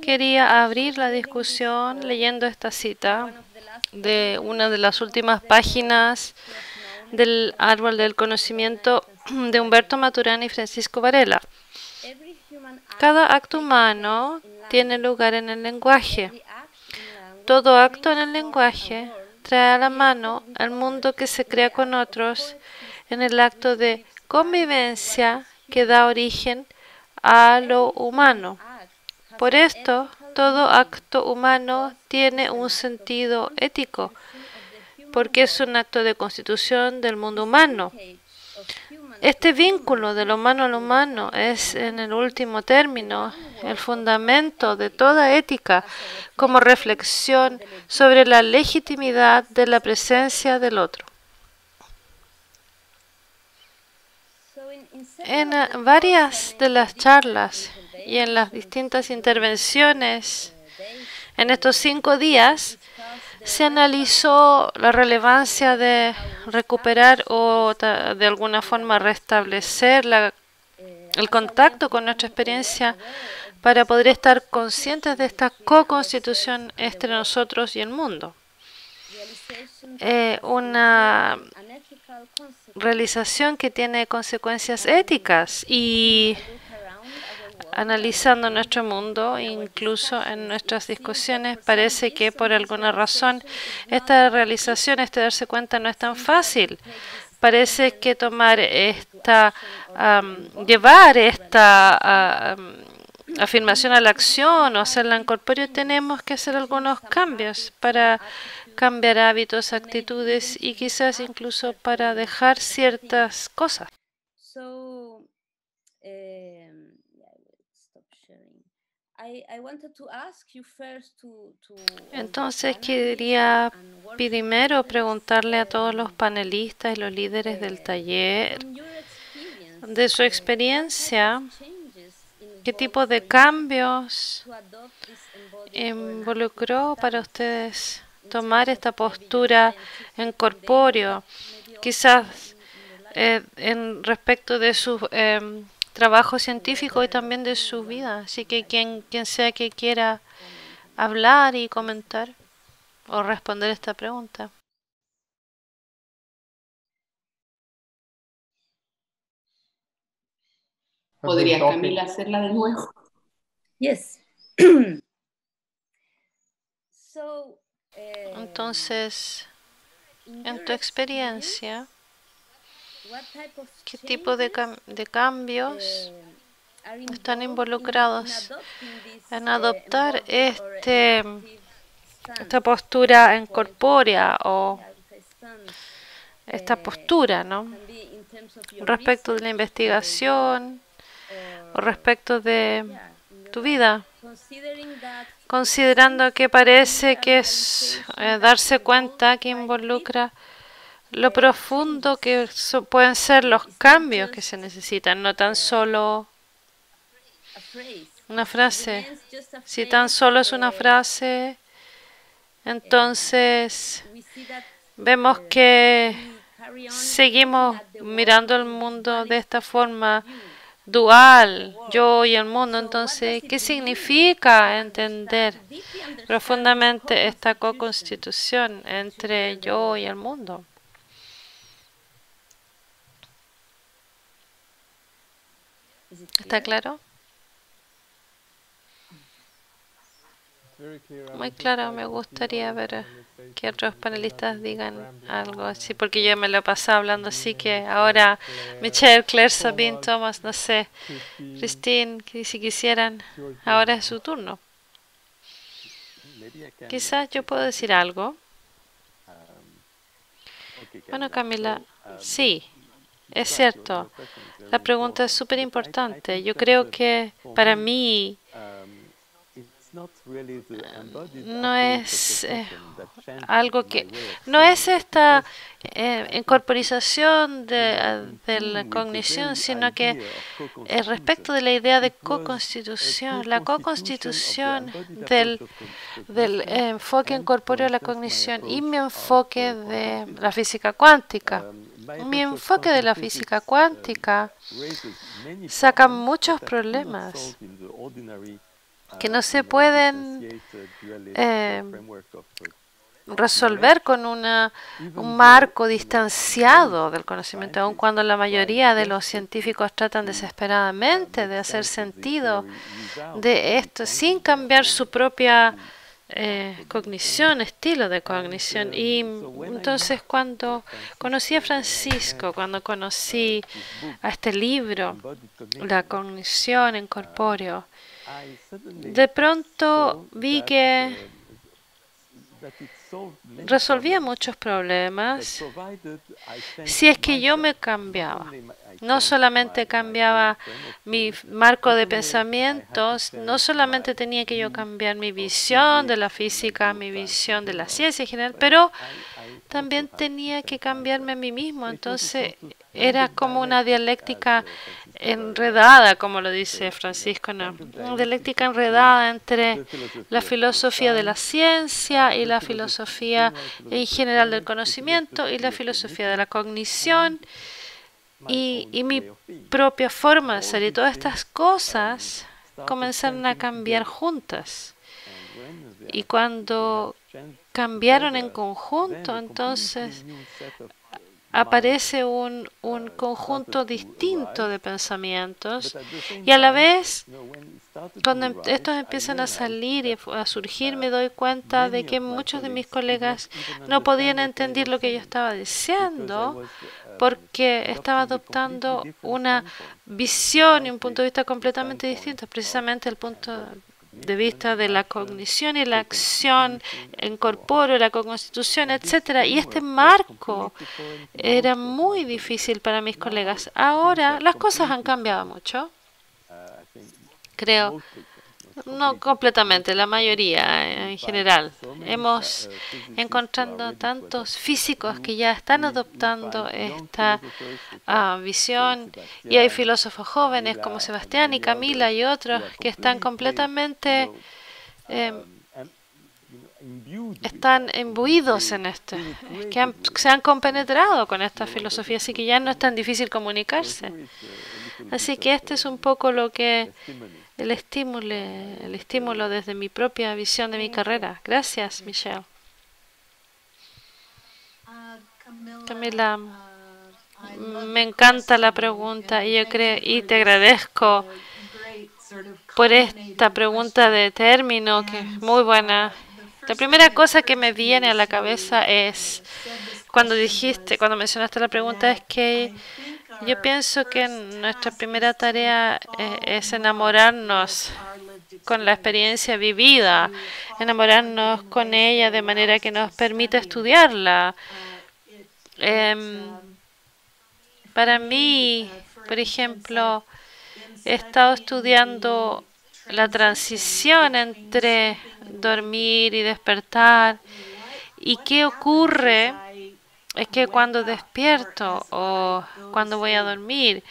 Quería abrir la discusión leyendo esta cita de una de las últimas páginas del Árbol del Conocimiento de Humberto Maturana y Francisco Varela. Cada acto humano tiene lugar en el lenguaje. Todo acto en el lenguaje trae a la mano el mundo que se crea con otros en el acto de convivencia que da origen a lo humano. Por esto, todo acto humano tiene un sentido ético, porque es un acto de constitución del mundo humano. Este vínculo de lo humano al humano es, en el último término, el fundamento de toda ética como reflexión sobre la legitimidad de la presencia del otro. En varias de las charlas y en las distintas intervenciones en estos 5 días se analizó la relevancia de recuperar o de alguna forma restablecer el contacto con nuestra experiencia para poder estar conscientes de esta co-constitución entre nosotros y el mundo. Una realización que tiene consecuencias éticas y analizando nuestro mundo, incluso en nuestras discusiones, parece que por alguna razón esta realización, este darse cuenta no es tan fácil. Parece que llevar esta afirmación a la acción o hacerla en corpóreo, tenemos que hacer algunos cambios para cambiar hábitos, actitudes y quizás incluso para dejar ciertas cosas. Entonces quería primero preguntarle a todos los panelistas y los líderes del taller, de su experiencia, ¿qué tipo de cambios involucró para ustedes tomar esta postura en corpóreo? Quizás en respecto de su trabajo científico y también de su vida. Así que quien sea que quiera hablar y comentar o responder esta pregunta. ¿Podría Camila hacerla de nuevo? Yes. Entonces, en tu experiencia, ¿qué tipo de cambios están involucrados en adoptar esta postura incorpórea o esta postura, ¿no? Respecto de la investigación o respecto de tu vida, considerando que parece que es darse cuenta que involucra lo profundo que pueden ser los cambios que se necesitan, no tan solo una frase. Si tan solo es una frase, entonces vemos que seguimos mirando el mundo de esta forma dual, yo y el mundo. Entonces, ¿qué significa entender profundamente esta co-constitución entre yo y el mundo? ¿Está claro? Muy claro, me gustaría ver que otros panelistas digan algo así, porque yo me lo he pasado hablando así, que ahora Michelle, Claire, Sabine, Thomas, no sé, Christine, si quisieran, ahora es su turno. Quizás yo puedo decir algo. Bueno, Camila, sí, es cierto. La pregunta es súper importante. Yo creo que para mí no es algo que no es esta incorporización de la cognición, sino que respecto de la idea de co-constitución, la co-constitución del enfoque incorpóreo a la cognición y mi enfoque de la física cuántica. Mi enfoque de la física cuántica saca muchos problemas que no se pueden resolver con un marco distanciado del conocimiento, aun cuando la mayoría de los científicos tratan desesperadamente de hacer sentido de esto sin cambiar su propia cognición, estilo de cognición. Y entonces cuando conocí a Francisco, cuando conocí a este libro, La cognición en corpóreo, de pronto vi que resolvía muchos problemas si es que yo me cambiaba. No solamente cambiaba mi marco de pensamientos, no solamente tenía que yo cambiar mi visión de la física, mi visión de la ciencia en general, pero también tenía que cambiarme a mí mismo. Entonces era como una dialéctica enredada, como lo dice Francisco, ¿no? Una dialéctica enredada entre la filosofía de la ciencia y la filosofía en general del conocimiento y la filosofía de la cognición y mi propia forma de ser. Y todas estas cosas comenzaron a cambiar juntas. Y cuando cambiaron en conjunto, entonces aparece un conjunto distinto de pensamientos y a la vez, cuando estos empiezan a salir y a surgir, me doy cuenta de que muchos de mis colegas no podían entender lo que yo estaba diciendo porque estaba adoptando una visión y un punto de vista completamente distinto, precisamente el punto de vista de la cognición y la acción en corpóreo, la constitución, etcétera. Y este marco era muy difícil para mis colegas. Ahora las cosas han cambiado mucho, creo. No completamente, la mayoría en general. Hemos encontrado tantos físicos que ya están adoptando esta visión y hay filósofos jóvenes como Sebastián y Camila y otros que están completamente están imbuidos en esto, se han compenetrado con esta filosofía, así que ya no es tan difícil comunicarse. Así que este es un poco lo que el estímulo desde mi propia visión de mi carrera. Gracias, Michelle. Camila, me encanta la pregunta y yo creo y te agradezco por esta pregunta de término que es muy buena. La primera cosa que me viene a la cabeza es cuando mencionaste la pregunta, es que yo pienso que nuestra primera tarea es enamorarnos con la experiencia vivida, enamorarnos con ella de manera que nos permita estudiarla. Para mí, por ejemplo, he estado estudiando la transición entre dormir y despertar. ¿Y qué ocurre? Es que cuando despierto o cuando voy a dormir,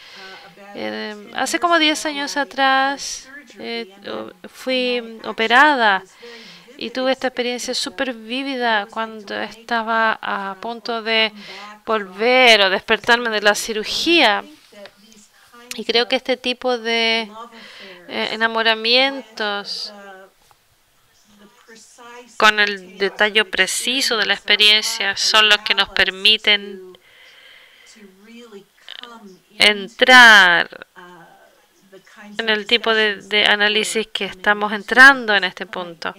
hace como 10 años atrás fui operada y tuve esta experiencia súper vívida cuando estaba a punto de volver o despertarme de la cirugía. Y creo que este tipo de enamoramientos con el detalle preciso de la experiencia son los que nos permiten entrar en el tipo de análisis que estamos entrando en este punto.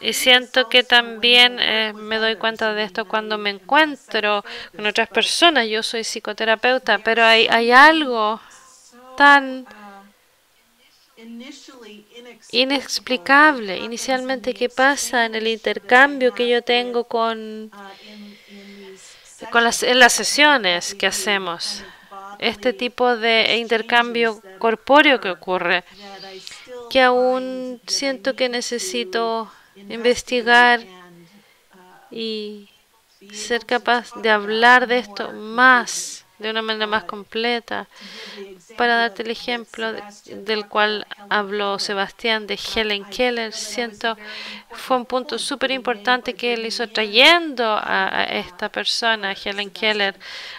Y siento que también me doy cuenta de esto cuando me encuentro con otras personas. Yo soy psicoterapeuta, pero hay algo tan inexplicable inicialmente que pasa en el intercambio que yo tengo en las sesiones que hacemos. Este tipo de intercambio corpóreo que ocurre, que aún siento que necesito investigar y ser capaz de hablar de esto más, de una manera más completa. Para darte el ejemplo del cual habló Sebastián, de Helen Keller, siento fue un punto súper importante que él hizo trayendo a esta persona, a Helen Keller,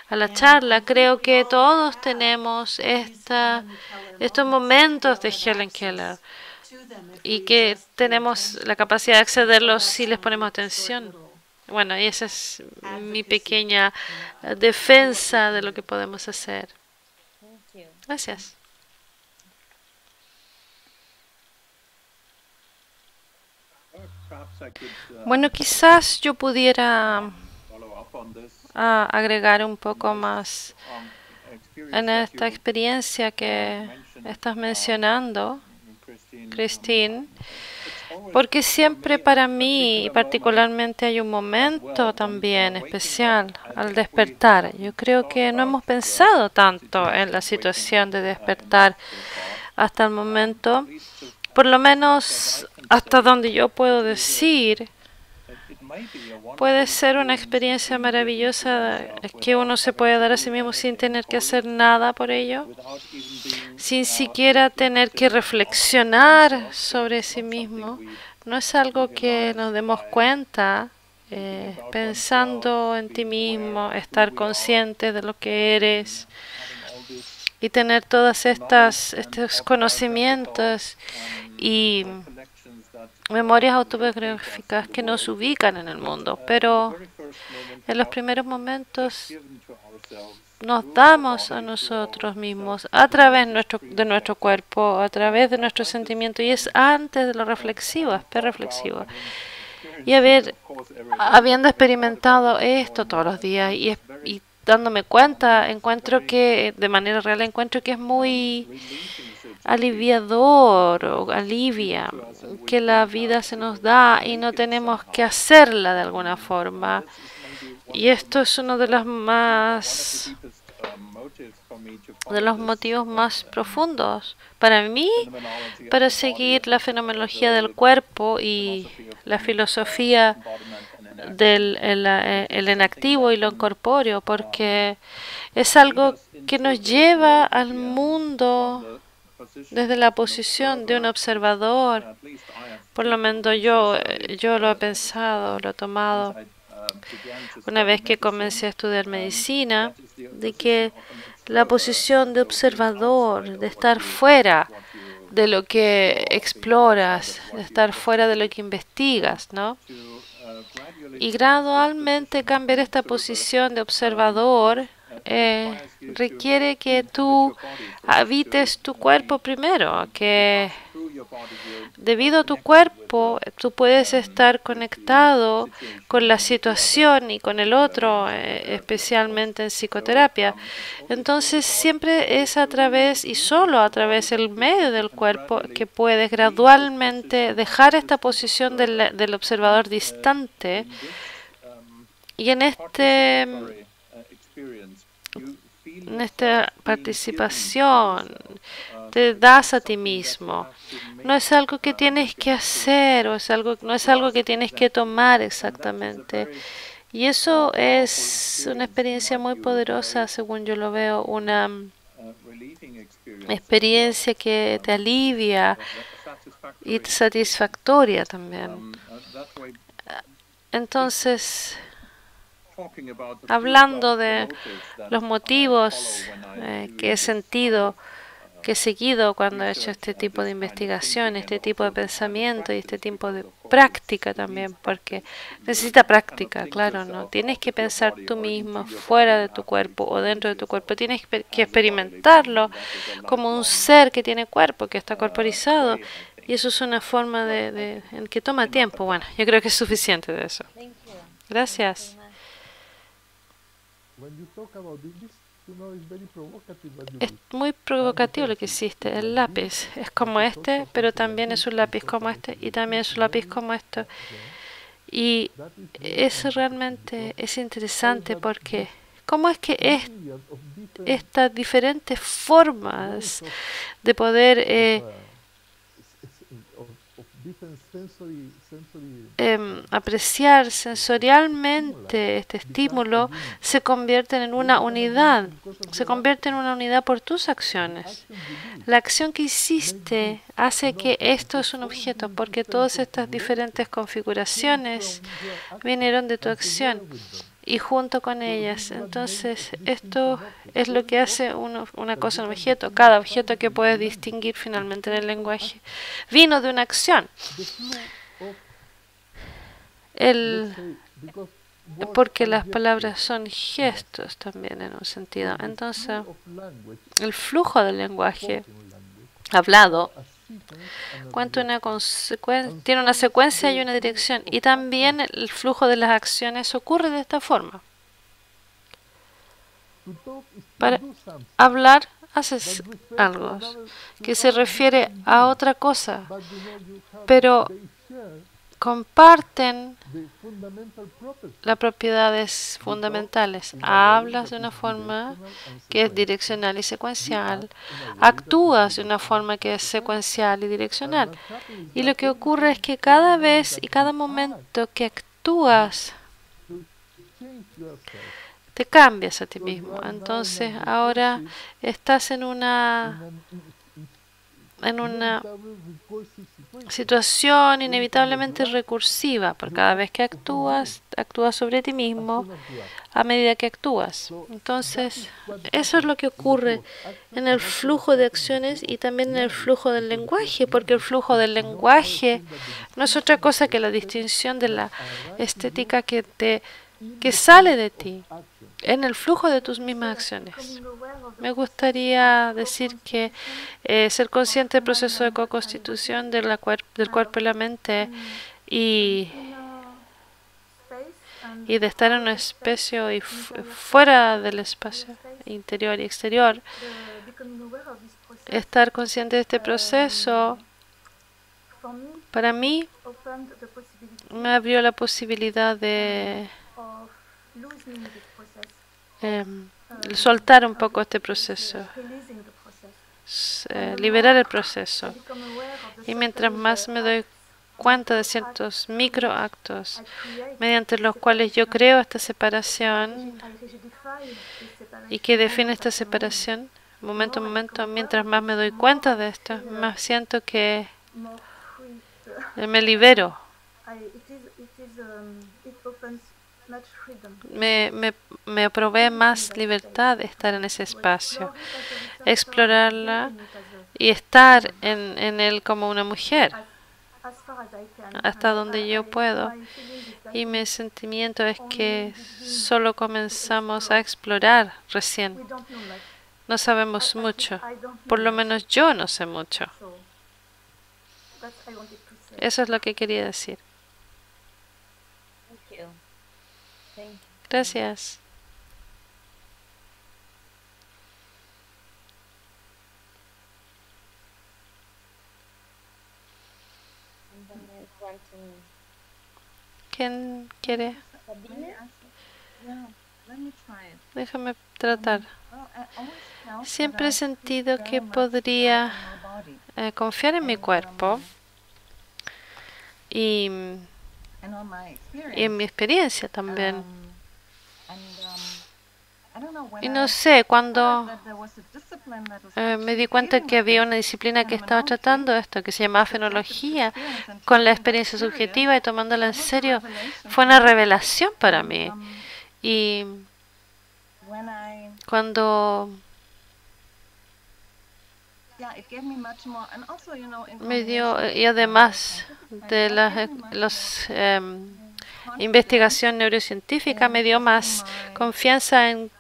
a la charla. Creo que todos tenemos estos momentos de Helen Keller, y que tenemos la capacidad de accederlos si les ponemos atención. Bueno, y esa es mi pequeña defensa de lo que podemos hacer. Gracias. Bueno, quizás yo pudiera agregar un poco más en esta experiencia que estás mencionando, Christine, porque siempre para mí, particularmente, hay un momento también especial al despertar. Yo creo que no hemos pensado tanto en la situación de despertar hasta el momento, por lo menos hasta donde yo puedo decir. Puede ser una experiencia maravillosa que uno se puede dar a sí mismo sin tener que hacer nada por ello, sin siquiera tener que reflexionar sobre sí mismo. No es algo que nos demos cuenta pensando en ti mismo, estar consciente de lo que eres y tener todas estos conocimientos y memorias autobiográficas que nos ubican en el mundo, pero en los primeros momentos nos damos a nosotros mismos a través de nuestro cuerpo, a través de nuestros sentimientos, y es antes de lo reflexivo, es prereflexivo. Y habiendo experimentado esto todos los días y dándome cuenta, encuentro que, de manera real, encuentro que es muy aliviador o alivia que la vida se nos da y no tenemos que hacerla de alguna forma. Y esto es uno de los motivos más profundos para mí, para seguir la fenomenología del cuerpo y la filosofía del el inactivo y lo incorpóreo, porque es algo que nos lleva al mundo desde la posición de un observador. Por lo menos yo lo he pensado, lo he tomado una vez que comencé a estudiar medicina, de que la posición de observador, de estar fuera de lo que exploras, de estar fuera de lo que investigas, ¿no? Y gradualmente cambiar esta posición de observador requiere que tú habites tu cuerpo primero, que debido a tu cuerpo tú puedes estar conectado con la situación y con el otro, especialmente en psicoterapia. Entonces siempre es a través y solo a través del medio del cuerpo que puedes gradualmente dejar esta posición del observador distante y en esta participación te das a ti mismo. No es algo que tienes que hacer, no es algo que tienes que tomar exactamente. Y eso es una experiencia muy poderosa, según yo lo veo, una experiencia que te alivia y satisfactoria también. Entonces, hablando de los motivos que he sentido, que he seguido cuando he hecho este tipo de investigación, este tipo de pensamiento y este tipo de práctica también, porque necesita práctica, claro, ¿no? Tienes que pensar tú mismo fuera de tu cuerpo o dentro de tu cuerpo, tienes que experimentarlo como un ser que tiene cuerpo, que está corporizado, y eso es una forma en que toma tiempo. Bueno, yo creo que es suficiente de eso. Gracias. Es muy provocativo lo que hiciste. El lápiz es como este, pero también es un lápiz como este y también es un lápiz como esto. Y eso realmente es interesante porque ¿cómo es que estas diferentes formas de poder apreciar sensorialmente este estímulo se convierten en una unidad, por tus acciones? La acción que hiciste hace que esto es un objeto, porque todas estas diferentes configuraciones vinieron de tu acción. y junto con ellas. Entonces, esto es lo que hace una cosa en un objeto, cada objeto que puedes distinguir finalmente en el lenguaje. Vino de una acción. Porque las palabras son gestos también en un sentido. Entonces, el flujo del lenguaje hablado tiene una secuencia y una dirección. Y también el flujo de las acciones ocurre de esta forma. Para hablar, haces algo que se refiere a otra cosa, pero comparten las propiedades fundamentales. Hablas de una forma que es direccional y secuencial. Actúas de una forma que es secuencial y direccional. Y lo que ocurre es que cada vez y cada momento que actúas, te cambias a ti mismo. Entonces ahora estás en una situación inevitablemente recursiva, porque cada vez que actúas sobre ti mismo a medida que actúas. Entonces, eso es lo que ocurre en el flujo de acciones y también en el flujo del lenguaje, porque el flujo del lenguaje no es otra cosa que la distinción de la estética que sale de ti en el flujo de tus mismas acciones. Me gustaría decir que ser consciente del proceso de co-constitución del cuerpo y la mente y de estar en un espacio y fuera del espacio interior y exterior, estar consciente de este proceso, para mí me abrió la posibilidad de soltar un poco este proceso, liberar el proceso. Y mientras más me doy cuenta de ciertos microactos mediante los cuales yo creo esta separación y que define esta separación, momento a momento, mientras más me doy cuenta de esto, más siento que me libero. Me provee más libertad estar en ese espacio, explorarla y estar en él como una mujer, hasta donde yo puedo. Y mi sentimiento es que solo comenzamos a explorar recién. No sabemos mucho, por lo menos yo no sé mucho. Eso es lo que quería decir. Gracias. ¿Quién quiere? Déjame tratar. Siempre he sentido que podría confiar en mi cuerpo y en mi experiencia también. Y no sé, cuando me di cuenta que había una disciplina que estaba tratando esto, que se llamaba fenología, con la experiencia subjetiva y tomándola en serio, fue una revelación para mí. Y cuando me dio, y además de las investigación neurocientífica, me dio más confianza en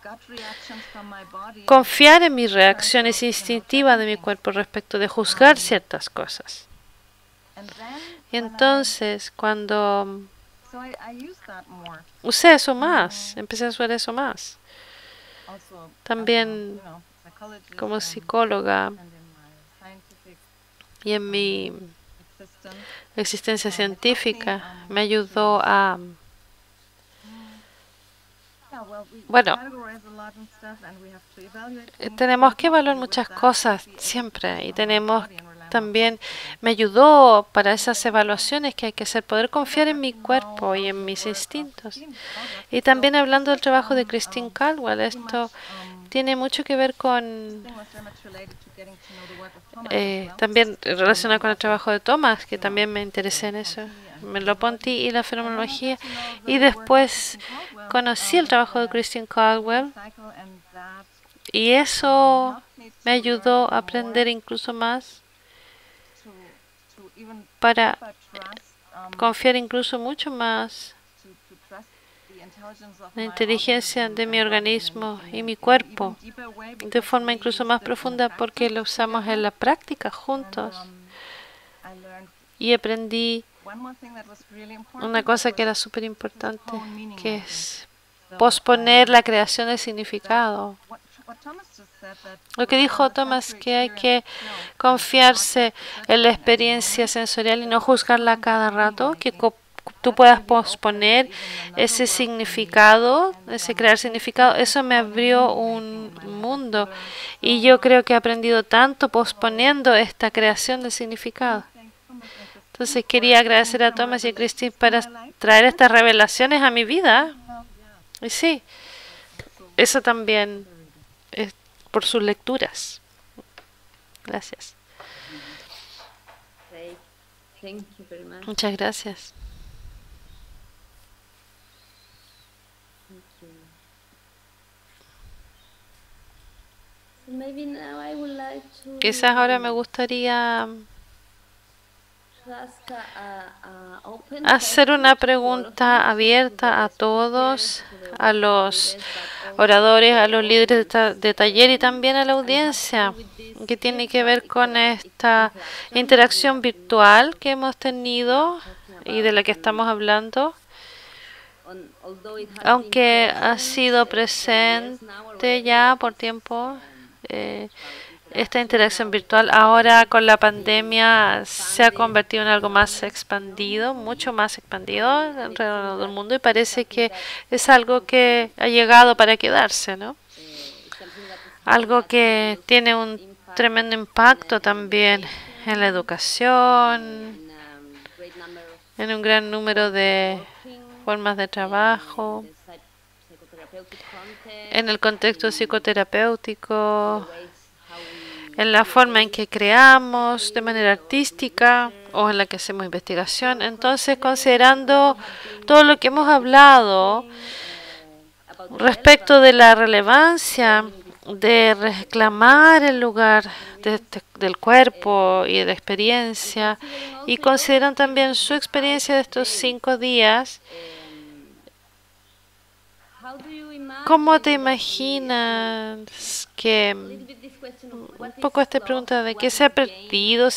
confiar en mis reacciones instintivas de mi cuerpo respecto de juzgar ciertas cosas. Y entonces, cuando usé eso más, empecé a usar eso más. También como psicóloga y en mi existencia científica me ayudó a... Bueno, tenemos que evaluar muchas cosas siempre y tenemos también, me ayudó para esas evaluaciones que hay que hacer, poder confiar en mi cuerpo y en mis instintos. Y también hablando del trabajo de Christine Caldwell, esto tiene mucho que ver con, también relacionado con el trabajo de Thomas, que también me interesé en eso. Merleau-Ponty y la fenomenología, y después conocí el trabajo de Christine Caldwell, y eso me ayudó a aprender incluso más para confiar incluso mucho más en la inteligencia de mi organismo y mi cuerpo de forma incluso más profunda porque lo usamos en la práctica juntos. Y aprendí una cosa que era súper importante, que es posponer la creación de significado. Lo que dijo Thomas, que hay que confiarse en la experiencia sensorial y no juzgarla cada rato, que tú puedas posponer ese significado, ese crear significado. Eso me abrió un mundo y yo creo que he aprendido tanto posponiendo esta creación de significado. Entonces quería agradecer a Thomas y a Christine para traer estas revelaciones a mi vida. Y sí, eso también es por sus lecturas. Gracias. Muchas gracias. Quizás ahora me gustaría hacer una pregunta abierta a todos, a los oradores, a los líderes de taller y también a la audiencia, que tiene que ver con esta interacción virtual que hemos tenido y de la que estamos hablando. Aunque ha sido presente ya por tiempo, esta interacción virtual ahora con la pandemia se ha convertido en algo más expandido, mucho más expandido alrededor del mundo, y parece que es algo que ha llegado para quedarse, ¿no? Algo que tiene un tremendo impacto también en la educación, en un gran número de formas de trabajo, en el contexto psicoterapéutico, en la forma en que creamos de manera artística o en la que hacemos investigación. Entonces, considerando todo lo que hemos hablado respecto de la relevancia de reclamar el lugar del cuerpo y de experiencia, y consideran también su experiencia de estos 5 días, ¿cómo te imaginas que un poco esta pregunta de qué se ha perdido,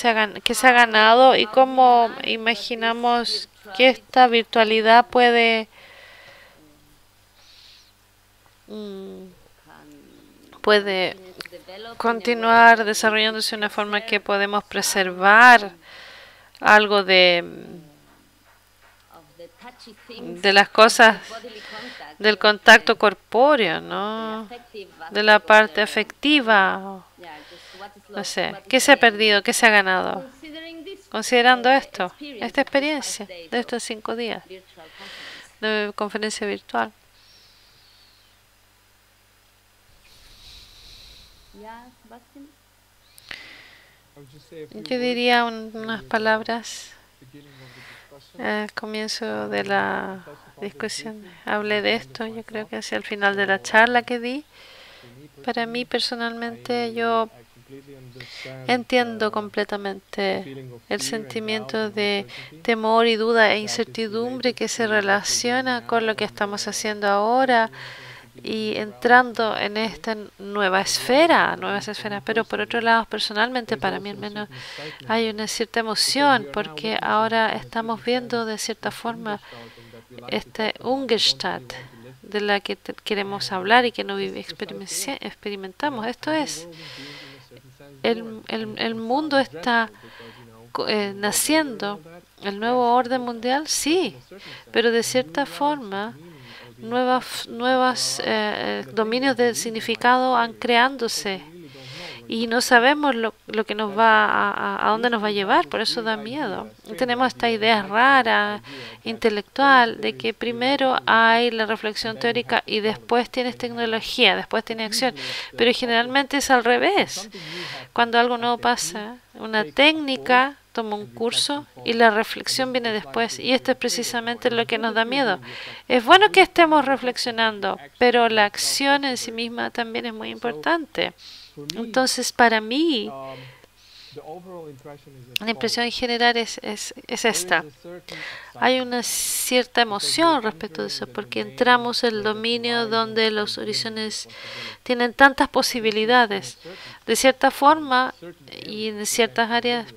qué se ha ganado y cómo imaginamos que esta virtualidad puede continuar desarrollándose de una forma que podemos preservar algo de las cosas, del contacto corpóreo, ¿no? De la parte afectiva. No sé, ¿qué se ha perdido? ¿Qué se ha ganado? Considerando esta experiencia de estos 5 días de conferencia virtual. Yo diría unas palabras al comienzo de la discusión. Hablé de esto, yo creo que hacia el final de la charla que di. Para mí personalmente, yo entiendo completamente el sentimiento de temor y duda e incertidumbre que se relaciona con lo que estamos haciendo ahora y entrando en esta nuevas esferas. Pero por otro lado, personalmente, para mí al menos, hay una cierta emoción porque ahora estamos viendo de cierta forma este Ungestalt de la que queremos hablar y que no experimentamos. Esto es, el mundo está naciendo, el nuevo orden mundial, sí, pero de cierta forma nuevos dominios del significado han creándose y no sabemos lo que nos va a dónde nos va a llevar, por eso da miedo. Tenemos esta idea rara, intelectual, de que primero hay la reflexión teórica y después tienes tecnología, después tienes acción, pero generalmente es al revés. Cuando algo nuevo pasa, una técnica tomo un curso y la reflexión viene después. Y esto es precisamente lo que nos da miedo. Es bueno que estemos reflexionando, pero la acción en sí misma también es muy importante. Entonces, para mí, la impresión general es esta. Hay una cierta emoción respecto de eso, porque entramos en el dominio donde los horizontes tienen tantas posibilidades. De cierta forma, y en ciertas áreas,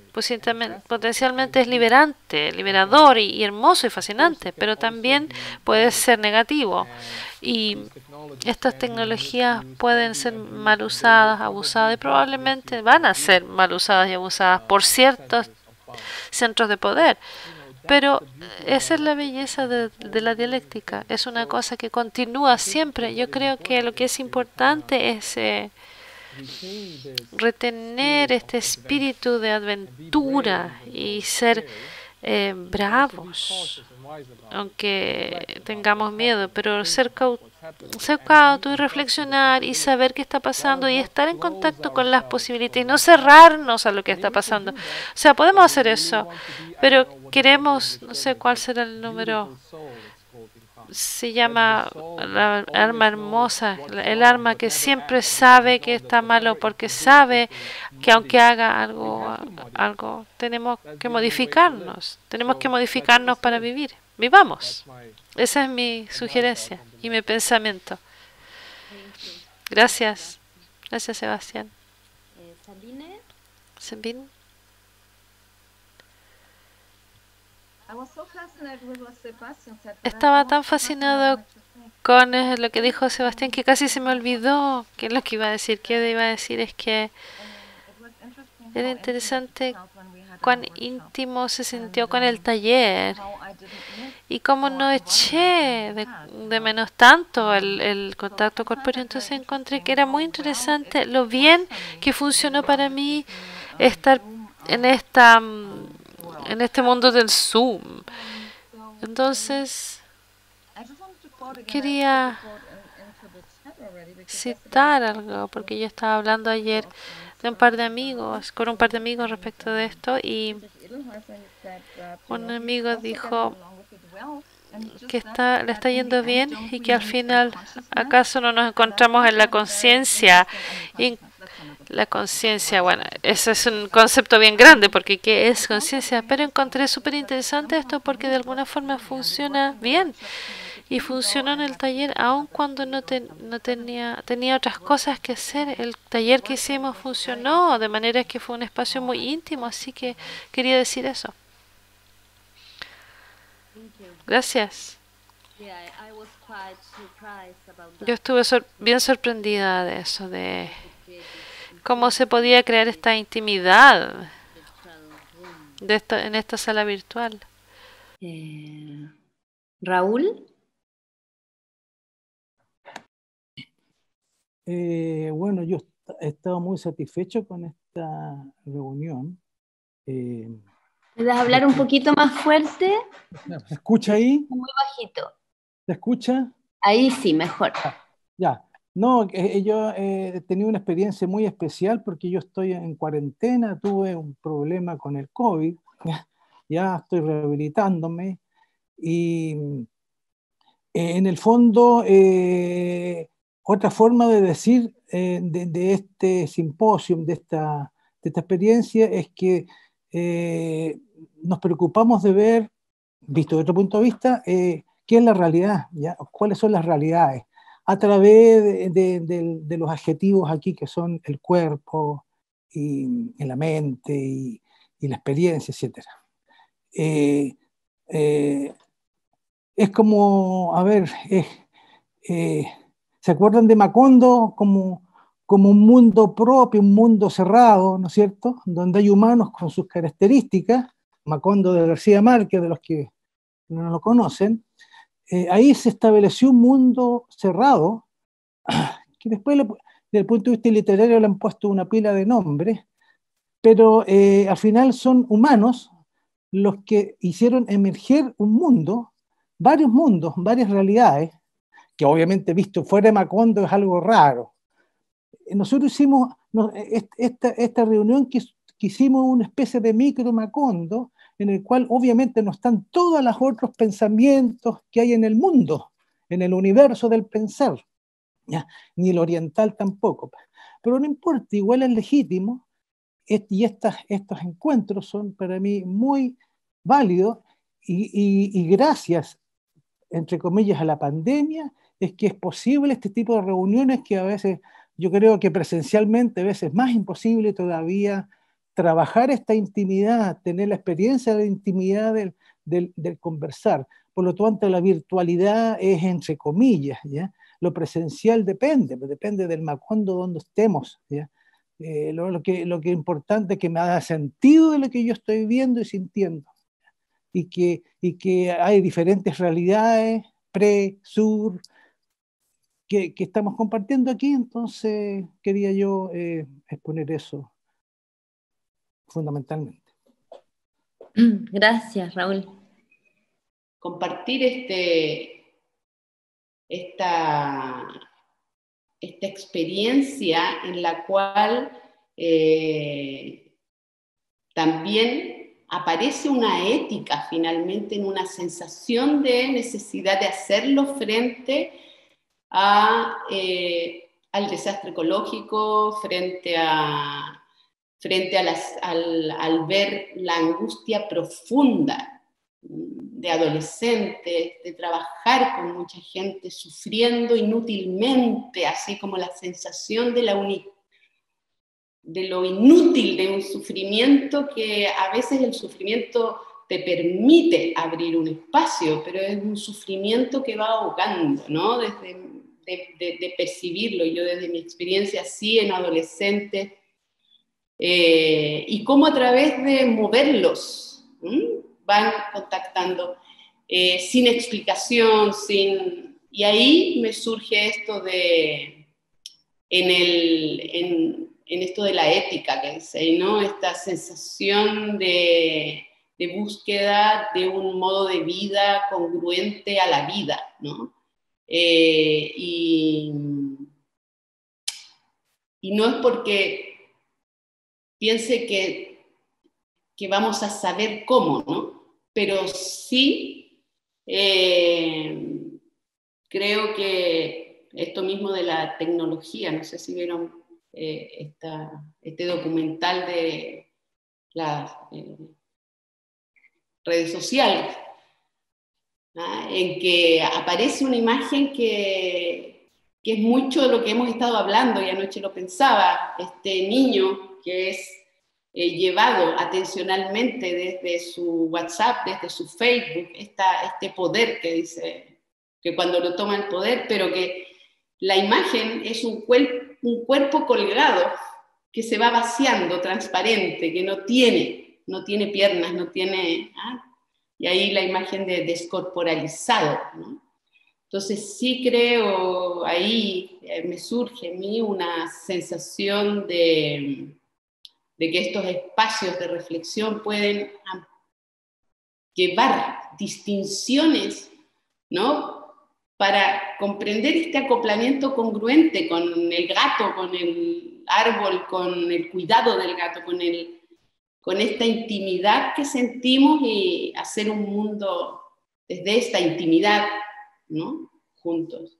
potencialmente es liberador y hermoso y fascinante, pero también puede ser negativo. Y estas tecnologías pueden ser mal usadas, abusadas, y probablemente van a ser mal usadas y abusadas por ciertos centros de poder. Pero esa es la belleza de la dialéctica. Es una cosa que continúa siempre. Yo creo que lo que es importante es retener este espíritu de aventura y ser bravos, aunque tengamos miedo, pero ser cauto y reflexionar y saber qué está pasando y estar en contacto con las posibilidades, no cerrarnos a lo que está pasando. O sea, podemos hacer eso, pero queremos, no sé cuál será el número, se llama la arma hermosa, el arma que siempre sabe que está malo porque sabe que aunque haga algo, tenemos que modificarnos para vivir. Vivamos. Esa es mi sugerencia y mi pensamiento. Gracias. Gracias, Sebastián. Sabine. Estaba tan fascinado con lo que dijo Sebastián que casi se me olvidó qué es lo que iba a decir. ¿Qué iba a decir? Es que era interesante cuán íntimo se sintió con el taller y cómo no eché de menos tanto el contacto corpóreo. Entonces encontré que era muy interesante lo bien que funcionó para mí estar en este mundo del Zoom. Entonces, quería citar algo, porque yo estaba hablando ayer con un par de amigos respecto de esto, y un amigo dijo que le está yendo bien y que al final, ¿acaso no nos encontramos en la conciencia? La conciencia, bueno, ese es un concepto bien grande porque ¿qué es conciencia? Pero encontré súper interesante esto porque de alguna forma funciona bien y funcionó en el taller aun cuando no tenía otras cosas que hacer. El taller que hicimos funcionó de manera que fue un espacio muy íntimo, así que quería decir eso. Gracias. Yo estuve bien sorprendida de eso, de cómo se podía crear esta intimidad en esta sala virtual. Raúl. Bueno, yo he estado muy satisfecho con esta reunión. ¿Puedes hablar un poquito más fuerte? ¿Se escucha ahí? Muy bajito. ¿Se escucha? Ahí sí, mejor. Ya. No, yo he tenido una experiencia muy especial porque yo estoy en cuarentena, tuve un problema con el COVID, ya estoy rehabilitándome y en el fondo otra forma de decir de este simposio, de esta experiencia es que nos preocupamos de ver, visto de otro punto de vista, qué es la realidad, ¿ya? ¿Cuáles son las realidades? A través de los adjetivos aquí que son el cuerpo y la mente y la experiencia, etc. Es como, a ver, ¿se acuerdan de Macondo como un mundo propio, un mundo cerrado, ¿no es cierto? Donde hay humanos con sus características, Macondo de García Márquez, de los que no lo conocen. Ahí se estableció un mundo cerrado, que después, desde el punto de vista literario, le han puesto una pila de nombres, pero al final son humanos los que hicieron emerger un mundo, varios mundos, varias realidades, que obviamente visto fuera de Macondo es algo raro. Nosotros hicimos esta reunión que que hicimos una especie de micro Macondo, en el cual obviamente no están todos los otros pensamientos que hay en el mundo, en el universo del pensar, ¿ya? Ni el oriental tampoco. Pero no importa, igual es legítimo, y estos encuentros son para mí muy válidos, y gracias, entre comillas, a la pandemia, es que es posible este tipo de reuniones que a veces, yo creo que presencialmente a veces es más imposible todavía trabajar esta intimidad, tener la experiencia de la intimidad del conversar. Por lo tanto, la virtualidad es entre comillas, ¿ya? Lo presencial depende del Macondo donde estemos, ¿ya? Lo que es importante es que me haga sentido de lo que yo estoy viendo y sintiendo, y que hay diferentes realidades, pre, sur, que estamos compartiendo aquí. Entonces quería yo exponer eso fundamentalmente. Gracias, Raúl. Compartir esta experiencia en la cual también aparece una ética finalmente, en una sensación de necesidad de hacerlo frente al desastre ecológico, frente al ver la angustia profunda de adolescentes, de trabajar con mucha gente sufriendo inútilmente, así como la sensación de lo inútil de un sufrimiento, que a veces el sufrimiento te permite abrir un espacio, pero es un sufrimiento que va ahogando, ¿no? De percibirlo. Yo desde mi experiencia sí en adolescentes, y cómo a través de moverlos van contactando sin explicación, y ahí me surge esto en esto de la ética que dice, ¿no? Esta sensación de búsqueda de un modo de vida congruente a la vida, ¿no? Y no es porque piense que vamos a saber cómo, ¿no? Pero sí creo que esto mismo de la tecnología, no sé si vieron este documental de las redes sociales, ¿ah? En que aparece una imagen que es mucho de lo que hemos estado hablando, y anoche lo pensaba, este niño que es llevado atencionalmente desde su WhatsApp, desde su Facebook, este poder que dice que cuando lo toma el poder, pero que la imagen es un cuerpo colgado que se va vaciando, transparente, que no tiene piernas, no tiene... Y ahí la imagen de descorporalizado, ¿no? Entonces sí creo, ahí me surge en mí una sensación de que estos espacios de reflexión pueden llevar distinciones, ¿no? Para comprender este acoplamiento congruente con el gato, con el árbol, con el cuidado del gato, con esta intimidad que sentimos, y hacer un mundo desde esta intimidad, ¿no? Juntos.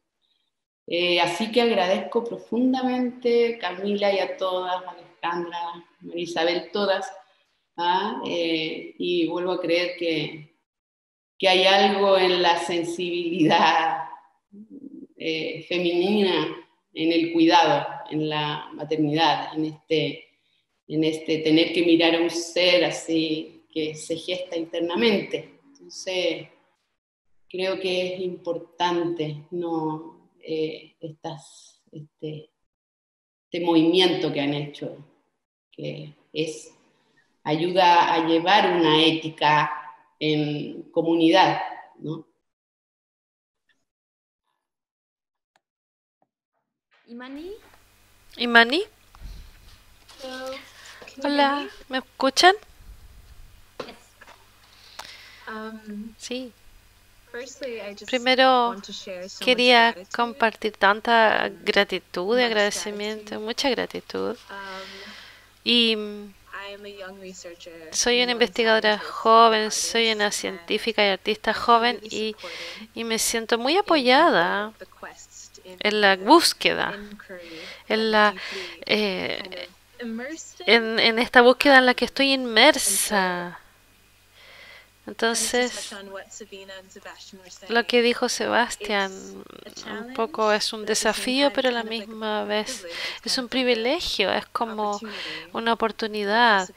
Así que agradezco profundamente, Camila, y a todas, Alejandra, María Isabel, todas, y vuelvo a creer que hay algo en la sensibilidad femenina, en el cuidado, en la maternidad, en este tener que mirar a un ser así que se gesta internamente. Entonces, creo que es importante este movimiento que han hecho, que ayuda a llevar una ética en comunidad, ¿no? ¿Imani? Hola, ¿me escuchan? Sí. Primero quería compartir tanta gratitud y agradecimiento, mucha gratitud. Y Soy una investigadora joven, soy una científica y artista joven y me siento muy apoyada en la búsqueda, en en esta búsqueda en la que estoy inmersa. Entonces, lo que dijo Sebastián un poco es un desafío, pero a la misma vez es un privilegio, es como una oportunidad,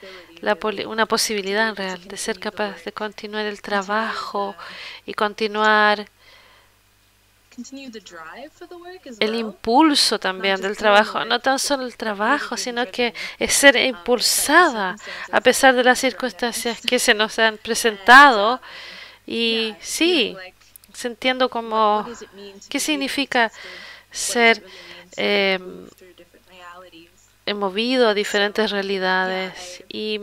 una posibilidad en real de ser capaz de continuar el trabajo y continuar el impulso también del trabajo, no tan solo el trabajo, sino que es ser impulsada a pesar de las circunstancias que se nos han presentado. Y sí, sintiendo como qué significa ser movido a diferentes realidades. Y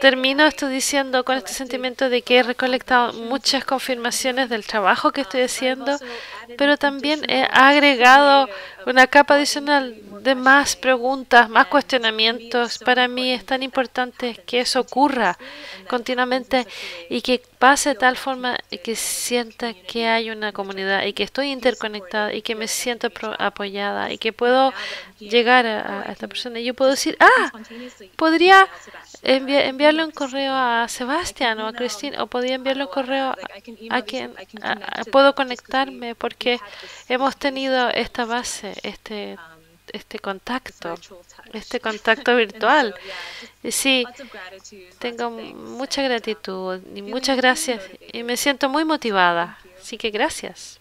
termino esto diciendo con este sentimiento de que he recolectado muchas confirmaciones del trabajo que estoy haciendo, pero también he agregado una capa adicional de más preguntas, más cuestionamientos. Para mí es tan importante que eso ocurra continuamente y que pase de tal forma que sienta que hay una comunidad y que estoy interconectada y que me siento apoyada y que puedo llegar a esta persona y yo puedo decir, podría enviarle un correo a Sebastián o a Christine, o podría enviarle un correo a quien puedo conectarme porque hemos tenido esta base, este contacto virtual. Y sí, tengo mucha gratitud y muchas gracias y me siento muy motivada. Así que gracias.